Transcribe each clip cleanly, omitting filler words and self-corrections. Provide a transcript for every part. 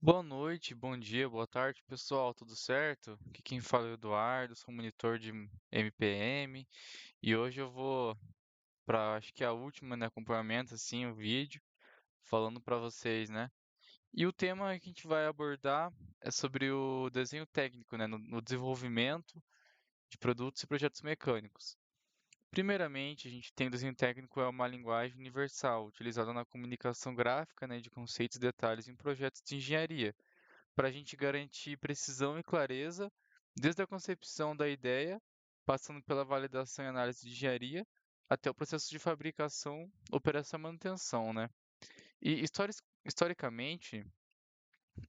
Boa noite, bom dia, boa tarde, pessoal, tudo certo? Aqui quem fala é o Eduardo, sou monitor de MPM e hoje eu vou para, acho que é a última, né, acompanhamento, assim, o vídeo, falando para vocês, né? E o tema que a gente vai abordar é sobre o desenho técnico, né, no desenvolvimento de produtos e projetos mecânicos. Primeiramente, a gente tem o desenho técnico é uma linguagem universal, utilizada na comunicação gráfica, né, de conceitos e detalhes em projetos de engenharia para a gente garantir precisão e clareza desde a concepção da ideia, passando pela validação e análise de engenharia, até o processo de fabricação, operação e manutenção, né? E historicamente,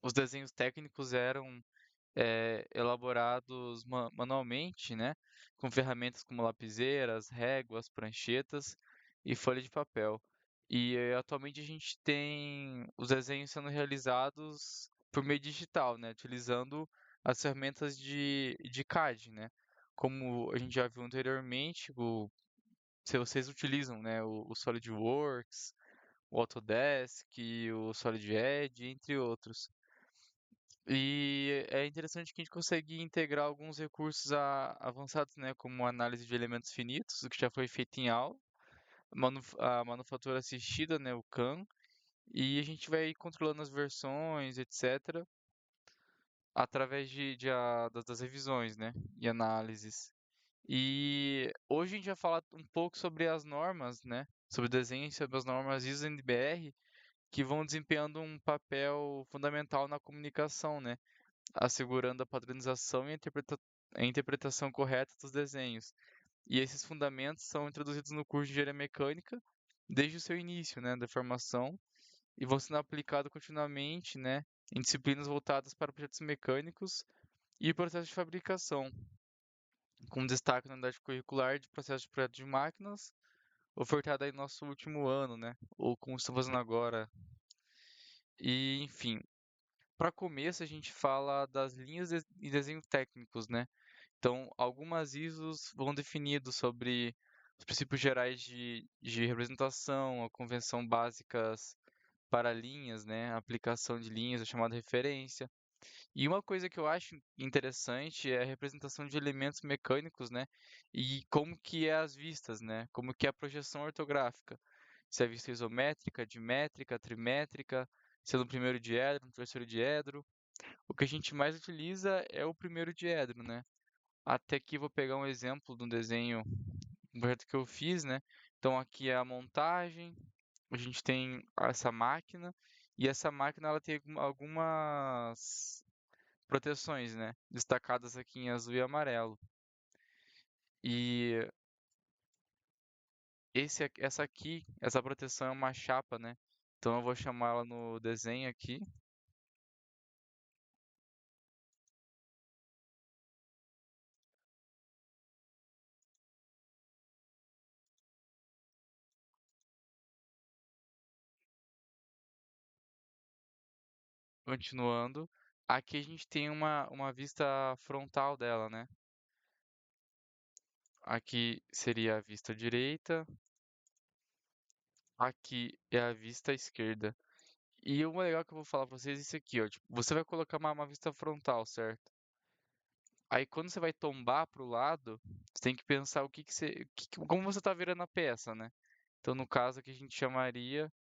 os desenhos técnicos eram elaborados manualmente, né? Com ferramentas como lapiseiras, réguas, pranchetas e folha de papel. E atualmente a gente tem os desenhos sendo realizados por meio digital, né? Utilizando as ferramentas de CAD, né? Como a gente já viu anteriormente, se vocês utilizam, né, o SolidWorks, o Autodesk, o Solid Edge, entre outros. E é interessante que a gente consegue integrar alguns recursos avançados, né, como análise de elementos finitos, o que já foi feito em aula, a manufatura assistida, né, o CAM, e a gente vai controlando as versões, etc., através das revisões, né, e análises. E hoje a gente vai falar um pouco sobre as normas, né, sobre o desenho, sobre as normas ISO e NBR, que vão desempenhando um papel fundamental na comunicação, né, assegurando a padronização e a interpretação correta dos desenhos. E esses fundamentos são introduzidos no curso de engenharia mecânica desde o seu início, né, da formação, e vão sendo aplicados continuamente, né, em disciplinas voltadas para projetos mecânicos e processo de fabricação, com destaque na unidade curricular de processo de projeto de máquinas, ofertada aí no nosso último ano, né, ou como estamos fazendo agora. E, enfim, para começo a gente fala das linhas e desenho técnicos, né? Então, algumas ISOs vão definindo sobre os princípios gerais de representação, a convenção básicas para linhas, né? A aplicação de linhas, a chamada referência. E uma coisa que eu acho interessante é a representação de elementos mecânicos, né? E como que é as vistas, né? Como que é a projeção ortográfica. Se é vista isométrica, dimétrica, trimétrica, se é no primeiro diedro, no terceiro diedro. O que a gente mais utiliza é o primeiro diedro, né? Até aqui vou pegar um exemplo de um desenho, um projeto que eu fiz, né? Então aqui é a montagem, a gente tem essa máquina, e essa máquina ela tem algumas proteções, né? Destacadas aqui em azul e amarelo. E essa aqui, essa proteção é uma chapa, né? Então eu vou chamar ela no desenho aqui, continuando. Aqui a gente tem uma vista frontal dela, né? Aqui seria a vista direita, aqui é a vista esquerda. E o legal que eu vou falar pra vocês é isso aqui, ó. Tipo, você vai colocar uma vista frontal, certo? Aí quando você vai tombar pro lado, você tem que pensar o que que você, como você tá virando a peça, né? Então no caso aqui a gente chamaria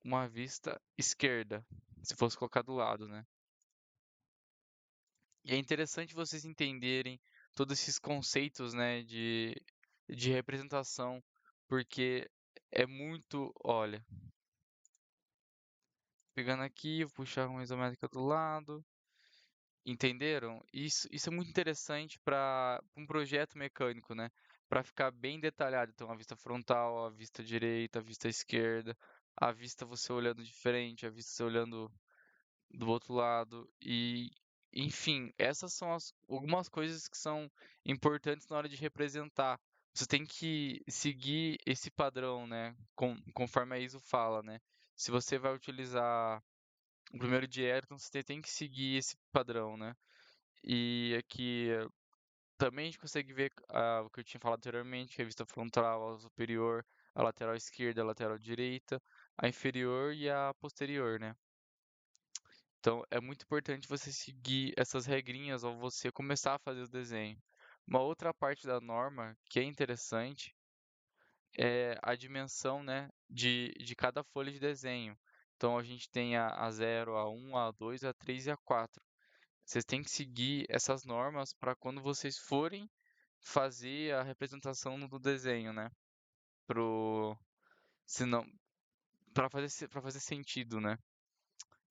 uma vista esquerda, se fosse colocar do lado, né? E é interessante vocês entenderem todos esses conceitos, né, de representação, porque é muito, olha, pegando aqui, vou puxar uma isométrica do lado. Entenderam? Isso é muito interessante para um projeto mecânico, né? Para ficar bem detalhado. Então, a vista frontal, a vista direita, a vista esquerda, a vista você olhando de frente, a vista você olhando do outro lado. E, enfim, essas são algumas coisas que são importantes na hora de representar. Você tem que seguir esse padrão, né? Conforme a ISO fala, né? Se você vai utilizar o primeiro diéreto, você tem que seguir esse padrão, né? E aqui também a gente consegue ver o que eu tinha falado anteriormente, que é a vista frontal, a superior, a lateral esquerda, a lateral direita, a inferior e a posterior, né? Então, é muito importante você seguir essas regrinhas ao você começar a fazer o desenho. Uma outra parte da norma que é interessante é a dimensão, né, de cada folha de desenho. Então, a gente tem a 0, a 1, a 2, a 3 e a 4. Vocês têm que seguir essas normas para quando vocês forem fazer a representação do desenho, né? Pro, senão, para fazer sentido, né?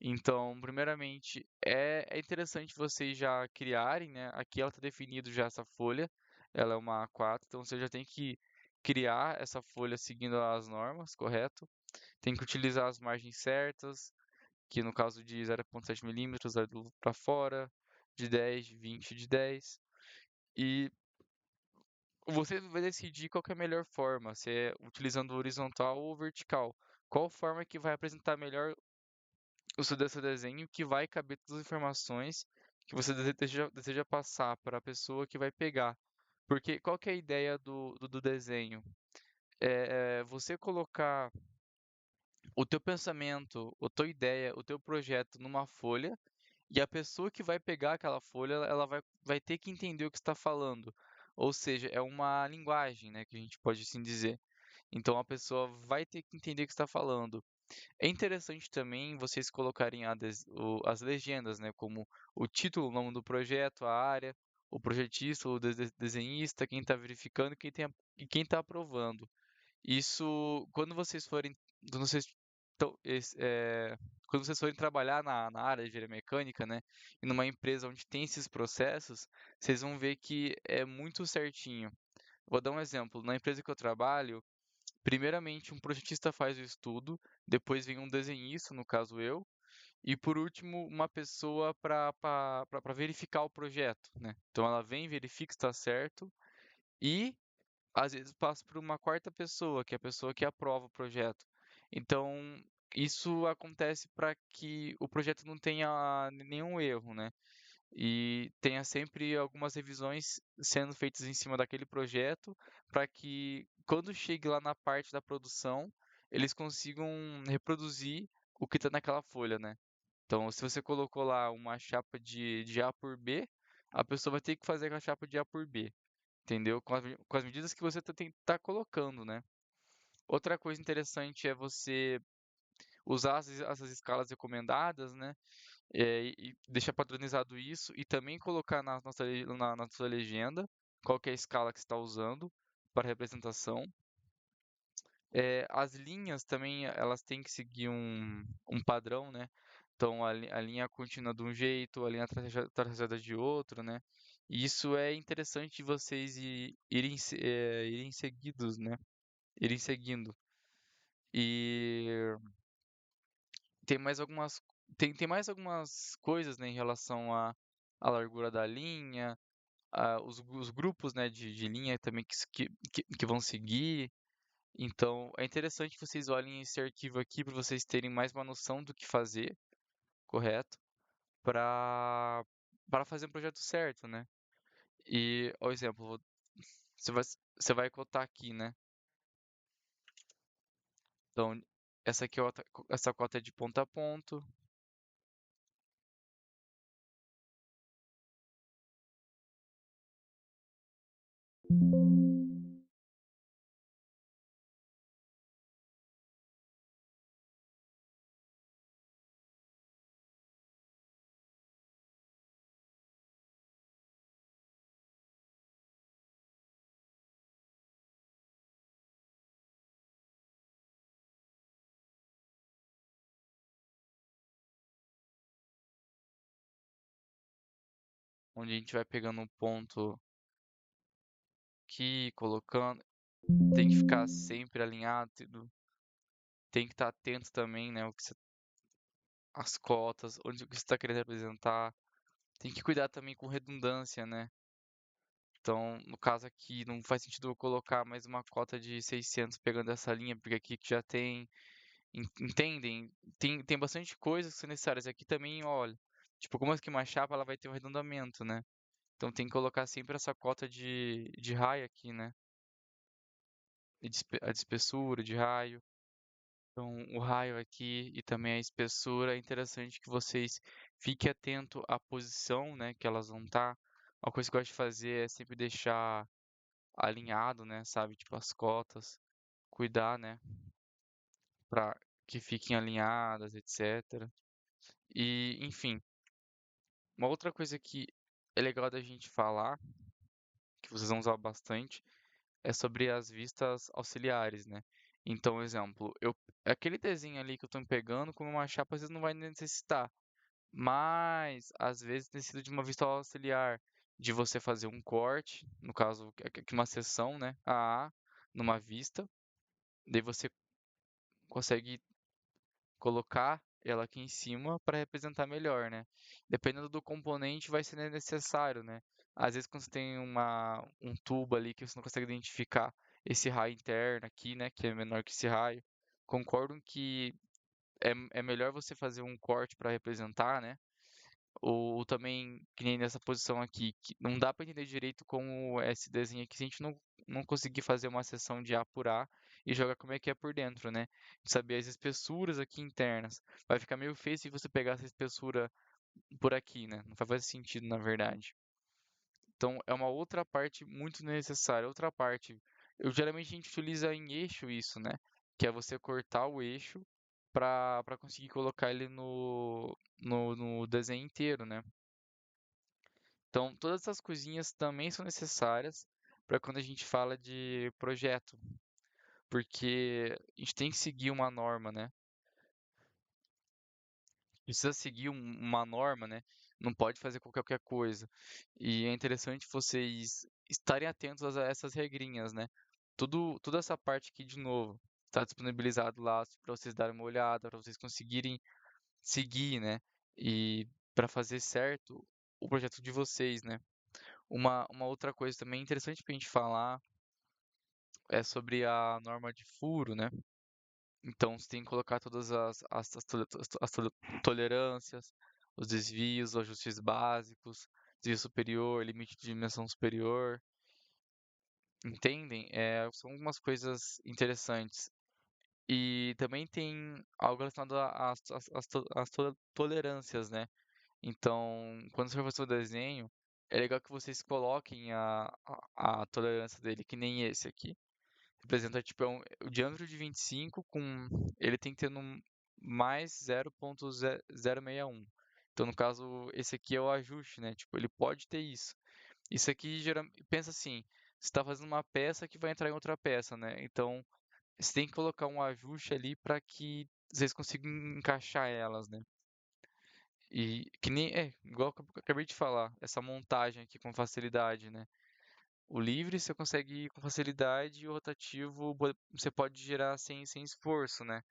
Então, primeiramente, é interessante vocês já criarem, né? Aqui ela está definido já essa folha, ela é uma A4, então você já tem que criar essa folha seguindo as normas, correto? Tem que utilizar as margens certas, que no caso de 0,7 milímetros é para fora, de 10, de 20, de 10. E você vai decidir qual que é a melhor forma, se é utilizando horizontal ou vertical. Qual forma que vai apresentar melhor o seu desenho, que vai caber todas as informações que você deseja passar para a pessoa que vai pegar. Porque qual que é a ideia do desenho? É você colocar o teu pensamento, a tua ideia, o teu projeto numa folha e a pessoa que vai pegar aquela folha, ela vai ter que entender o que está falando. Ou seja, é uma linguagem, né, que a gente pode assim dizer. Então a pessoa vai ter que entender o que está falando. É interessante também vocês colocarem as legendas, né, como o título, o nome do projeto, a área, o projetista, o desenhista, quem está verificando e quem está aprovando. Isso, quando vocês, tão- es- é, quando vocês forem trabalhar na área de engenharia mecânica, né, e numa empresa onde tem esses processos, vocês vão ver que é muito certinho. Vou dar um exemplo. Na empresa que eu trabalho, primeiramente um projetista faz o estudo, depois vem um desenhista, no caso eu, e por último uma pessoa para verificar o projeto, né? Então ela vem, verifica se está certo e às vezes passa por uma quarta pessoa, que é a pessoa que aprova o projeto. Então, isso acontece para que o projeto não tenha nenhum erro, né? E tenha sempre algumas revisões sendo feitas em cima daquele projeto, para que quando chegue lá na parte da produção, eles consigam reproduzir o que está naquela folha, né? Então, se você colocou lá uma chapa de A por B, a pessoa vai ter que fazer com a chapa de A por B, entendeu? Com as medidas que você tá colocando, né? Outra coisa interessante é você usar essas escalas recomendadas, né? E deixar padronizado isso e também colocar na sua legenda qual que é a escala que você está usando para representação. As linhas também elas têm que seguir um padrão, né? Então a linha contínua de um jeito, a linha trajada de outro, né? E isso é interessante de vocês irem seguidos, né? Irem seguindo. E tem mais algumas tem mais algumas coisas, né, em relação à largura da linha, os grupos, né, de linha também que vão seguir. Então, é interessante que vocês olhem esse arquivo aqui para vocês terem mais uma noção do que fazer, correto? Para fazer um projeto certo, né? E, por exemplo, você vai cotar aqui, né? Então, essa cota é de ponto a ponto, onde a gente vai pegando um ponto aqui, colocando. Tem que ficar sempre alinhado, tem que estar atento também, né? As cotas, onde o que você está querendo representar. Tem que cuidar também com redundância, né? Então, no caso aqui, não faz sentido eu colocar mais uma cota de 600 pegando essa linha, porque aqui que já tem, entendem? Tem bastante coisas que são necessárias. Aqui também, olha, tipo, como é que uma chapa ela vai ter um arredondamento, né? Então tem que colocar sempre essa cota de raio aqui, né? A de espessura, de raio. Então, o raio aqui e também a espessura, é interessante que vocês fiquem atento à posição, né, que elas vão estar. Uma coisa que eu gosto de fazer é sempre deixar alinhado, né, sabe, tipo as cotas, cuidar, né, para que fiquem alinhadas, etc. E, enfim, uma outra coisa que é legal da gente falar, que vocês vão usar bastante, é sobre as vistas auxiliares, né? Então, exemplo, aquele desenho ali que eu estou pegando como uma chapa, às vezes não vai necessitar, mas às vezes necessita de uma vista auxiliar, de você fazer um corte, no caso, aqui uma seção, né? A numa vista, daí você consegue colocar ela aqui em cima para representar melhor, né? Dependendo do componente, vai ser necessário, né? Às vezes, quando você tem um tubo ali que você não consegue identificar esse raio interno aqui, né? Que é menor que esse raio, concordo que é melhor você fazer um corte para representar, né? Ou também, que nem nessa posição aqui, que não dá para entender direito como é esse desenho aqui se a gente não conseguir fazer uma seção de apurar e jogar como é que é por dentro, né? De saber as espessuras aqui internas. Vai ficar meio feio se você pegar essa espessura por aqui, né? Não vai fazer sentido, na verdade. Então, é uma outra parte muito necessária. Outra parte, geralmente a gente utiliza em eixo isso, né? Que é você cortar o eixo para conseguir colocar ele no desenho inteiro, né? Então, todas essas coisinhas também são necessárias para quando a gente fala de projeto, porque a gente tem que seguir uma norma, né? Precisa seguir uma norma, né? Não pode fazer qualquer coisa. E é interessante vocês estarem atentos a essas regrinhas, né? Toda essa parte aqui, de novo, está disponibilizado lá para vocês darem uma olhada, para vocês conseguirem seguir, né? E para fazer certo o projeto de vocês, né? Uma outra coisa também interessante para a gente falar é sobre a norma de furo, né? Então, você tem que colocar todas as tolerâncias, os desvios, os ajustes básicos, desvio superior, limite de dimensão superior, entendem? São algumas coisas interessantes. E também tem algo relacionado às tolerâncias, né? Então, quando você for fazer o desenho, é legal que vocês coloquem a tolerância dele, que nem esse aqui. Representa, tipo, o diâmetro de 25 com... Ele tem que ter no mais 0.061. Então, no caso, esse aqui é o ajuste, né? Tipo, ele pode ter isso. Isso aqui, pensa assim, você está fazendo uma peça que vai entrar em outra peça, né? Então, você tem que colocar um ajuste ali para que vocês consigam encaixar elas, né? E que nem, igual que eu acabei de falar, essa montagem aqui com facilidade, né? O livre você consegue ir com facilidade e o rotativo você pode gerar sem esforço, né?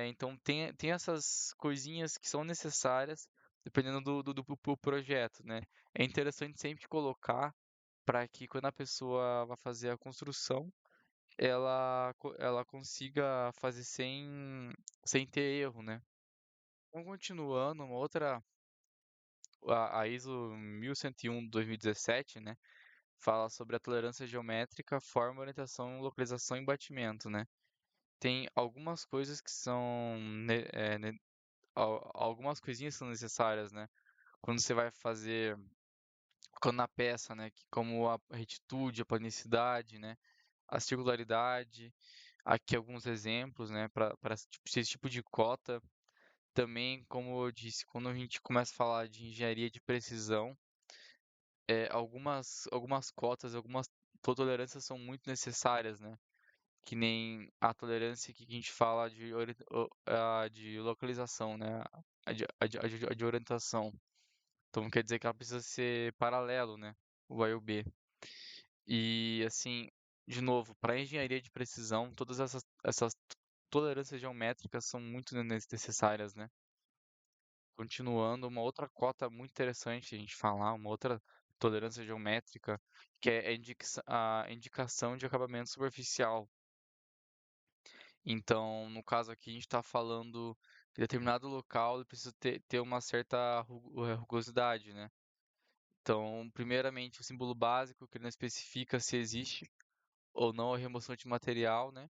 Então tem essas coisinhas que são necessárias dependendo do projeto, né? É interessante sempre colocar para que quando a pessoa vai fazer a construção, ela consiga fazer sem ter erro, né? Então, continuando, a ISO 1101 de 2017, né? Fala sobre a tolerância geométrica, forma, orientação, localização e batimento, né? Tem algumas coisas que são, algumas coisinhas são necessárias, né? Quando você vai fazer, quando na peça, né? Como a retitude, a planicidade, né? A circularidade. Aqui alguns exemplos, né? Para esse tipo de cota. Também, como eu disse, quando a gente começa a falar de engenharia de precisão, algumas cotas, algumas tolerâncias são muito necessárias, né? Que nem a tolerância que a gente fala de localização, né? A de orientação. Então quer dizer que ela precisa ser paralelo, né? O A e o B. E assim, de novo, para engenharia de precisão, todas essas tolerâncias geométricas são muito necessárias, né? Continuando, uma outra cota muito interessante a gente falar, uma outra tolerância geométrica, que é a indicação de acabamento superficial. Então, no caso aqui, a gente está falando que determinado local ele precisa ter uma certa rugosidade, né? Então, primeiramente, o símbolo básico, que ele não especifica se existe ou não a remoção de material, né?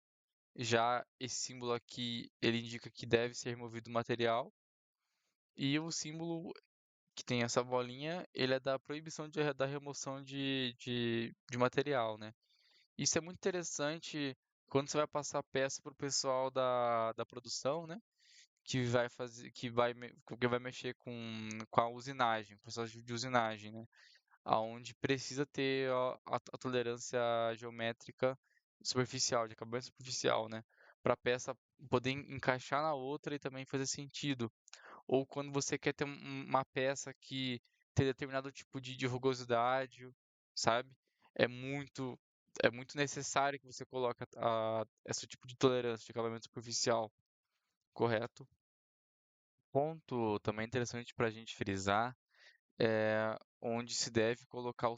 Já esse símbolo aqui, ele indica que deve ser removido o material. E o símbolo que tem essa bolinha, ele é da proibição da remoção de material, né? Isso é muito interessante quando você vai passar a peça para o pessoal da produção, né? Que vai fazer, que vai mexer com a usinagem, processo de usinagem, né? Aonde precisa ter a tolerância geométrica superficial, de acabamento superficial, né? Para a peça poder encaixar na outra e também fazer sentido. Ou quando você quer ter uma peça que tem determinado tipo de rugosidade, sabe? É muito, é muito necessário que você coloque esse tipo de tolerância de acabamento superficial, correto? Ponto também interessante para a gente frisar é onde se deve colocar o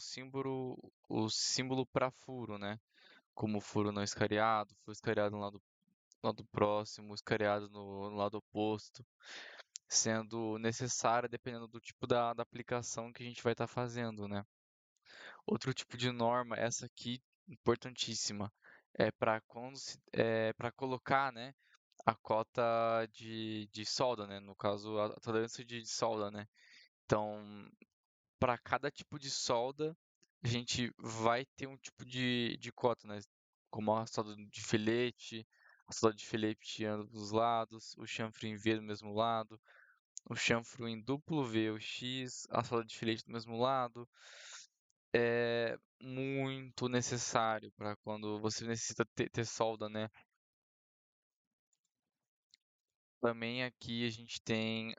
símbolo para furo, né? Como furo não escariado, furo escariado no lado próximo, escariado no lado oposto, sendo necessária dependendo do tipo da aplicação que a gente vai estar fazendo, né? Outro tipo de norma, essa aqui, importantíssima, é para colocar, né, a cota de solda, né? No caso, a tolerância de solda, né? Então, para cada tipo de solda, a gente vai ter um tipo de cota, né? Como a solda de filete, a solda de filete em ambos os lados, o chanfre em V do mesmo lado, o chanfro em duplo V ou X, a solda de filete do mesmo lado. É muito necessário para quando você necessita ter solda, né? Também aqui a gente tem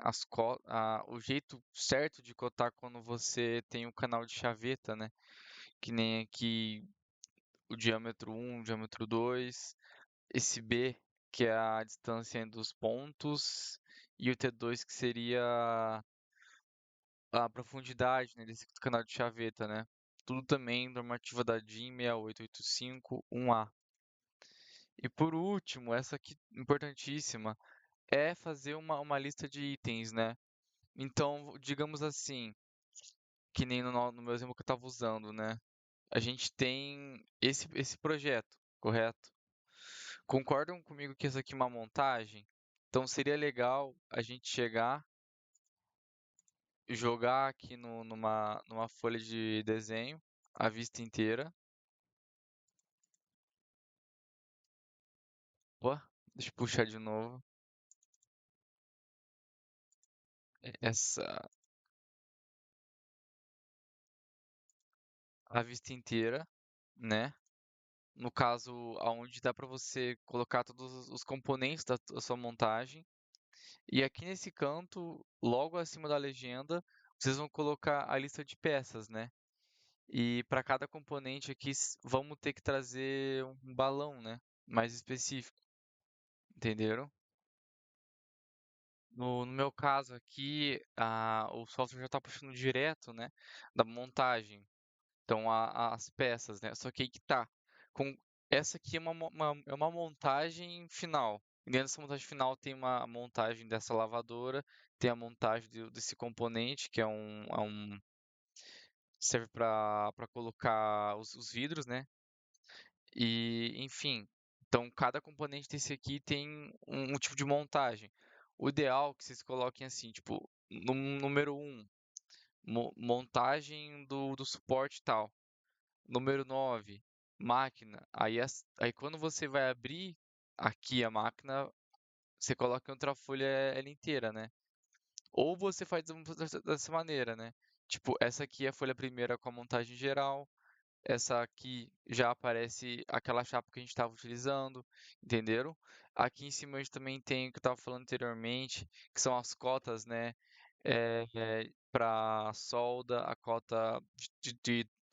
o jeito certo de cotar quando você tem o canal de chaveta, né? Que nem aqui o diâmetro 1, o diâmetro 2, esse B, que é a distância entre os pontos, e o T2, que seria a profundidade, né, desse canal de chaveta, né? Tudo também normativa da DIN 68851A. E por último, essa aqui importantíssima, é fazer uma lista de itens, né? Então, digamos assim, que nem no meu exemplo que eu estava usando, né? A gente tem esse projeto, correto? Concordam comigo que essa aqui é uma montagem? Então seria legal a gente chegar, jogar aqui numa folha de desenho a vista inteira. Opa, deixa eu puxar de novo. Essa, a vista inteira, né? No caso, aonde dá para você colocar todos os componentes da sua montagem. E aqui nesse canto, logo acima da legenda, vocês vão colocar a lista de peças, né? E para cada componente aqui, vamos ter que trazer um balão, né? Mais específico, entenderam? No meu caso aqui, o software já está puxando direto, né? Da montagem. Então, as peças, né? Só que aí que tá. Com, essa aqui é é uma montagem final. E dentro dessa montagem final tem uma montagem dessa lavadora, tem a montagem desse componente, que serve para colocar os vidros, né? E, enfim, então cada componente desse aqui tem um tipo de montagem. O ideal é que vocês coloquem assim, tipo, no número um, montagem do suporte tal. Número 9, máquina. Aí quando você vai abrir aqui a máquina, você coloca em outra folha ela inteira, né? Ou você faz dessa maneira, né? Tipo, essa aqui é a folha primeira com a montagem geral. Essa aqui já aparece aquela chapa que a gente estava utilizando, entenderam? Aqui em cima a gente também tem o que eu estava falando anteriormente, que são as cotas, né? Para solda, a cota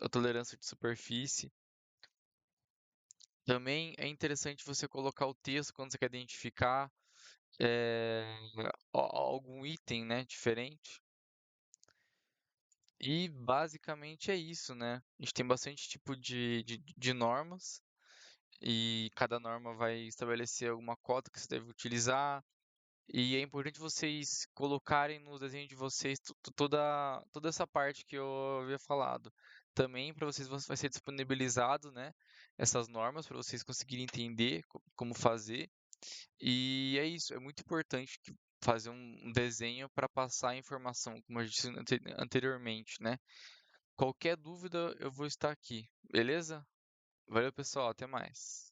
a tolerância de superfície. Também é interessante você colocar o texto quando você quer identificar eh, algum item, né, diferente. E basicamente é isso, né? A gente tem bastante tipo de normas e cada norma vai estabelecer alguma cota que você deve utilizar. E é importante vocês colocarem no desenho de vocês toda essa parte que eu havia falado. também para vocês vai ser disponibilizado, né, essas normas para vocês conseguirem entender como fazer. E é isso, é muito importante fazer um desenho para passar a informação, como a gente disse anteriormente, né? Qualquer dúvida, eu vou estar aqui, beleza? Valeu, pessoal, até mais.